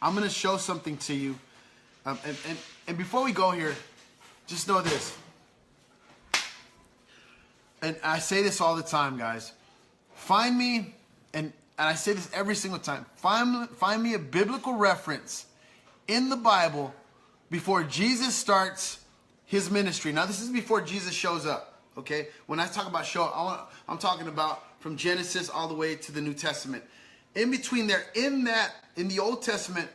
I'm going to show something to you. And before we go here, just know this. And I say this all the time, guys. Find me, and I say this every single time, find me a biblical reference in the Bible before Jesus starts his ministry. Now, this is before Jesus shows up, okay? When I talk about show up, I'm talking about from Genesis all the way to the New Testament. In between there, in the Old Testament,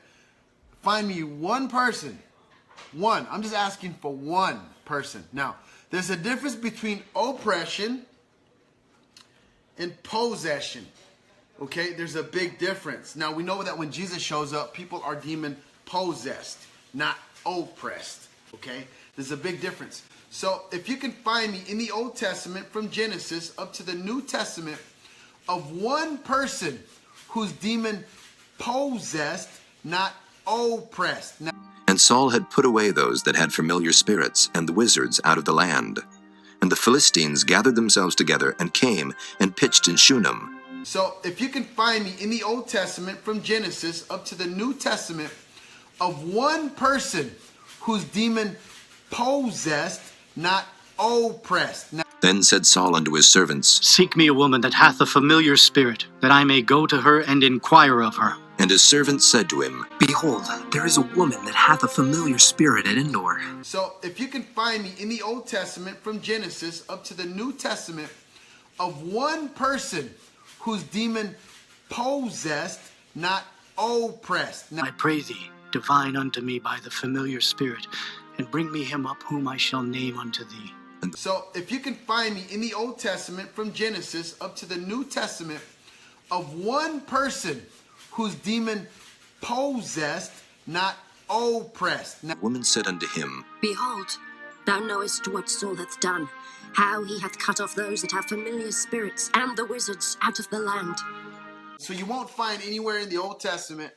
find me one person. One. I'm just asking for one person. Now, there's a difference between oppression and possession. Okay? There's a big difference. Now, we know that when Jesus shows up, people are demon possessed, not oppressed. Okay? There's a big difference. So, if you can find me in the Old Testament, from Genesis up to the New Testament, of one person who's demon possessed, not oppressed. Now, and Saul had put away those that had familiar spirits and the wizards out of the land. And the Philistines gathered themselves together and came and pitched in Shunem. So if you can find me in the Old Testament, from Genesis up to the New Testament, of one person who's demon possessed, not oppressed. Now, then said Saul unto his servants, Seek me a woman that hath a familiar spirit, that I may go to her and inquire of her. And his servants said to him, Behold, there is a woman that hath a familiar spirit at Endor. So if you can find me in the Old Testament, from Genesis up to the New Testament, of one person who's demon possessed, not oppressed. Now, I pray thee, divine unto me by the familiar spirit, and bring me him up whom I shall name unto thee. so if you can find me in the Old Testament, from Genesis up to the New Testament, of one person who's demon possessed, not oppressed. Now, the woman said unto him, Behold, thou knowest what Saul hath done, how he hath cut off those that have familiar spirits and the wizards out of the land. so you won't find anywhere in the Old Testament,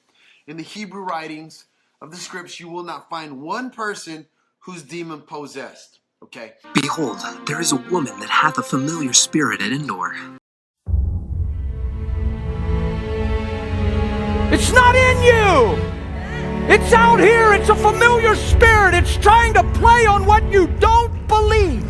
in the Hebrew writings of the scripts, you will not find one person who's demon possessed. Okay? Behold, there is a woman that hath a familiar spirit at Endor. It's not in you. It's out here. It's a familiar spirit. It's trying to play on what you don't believe.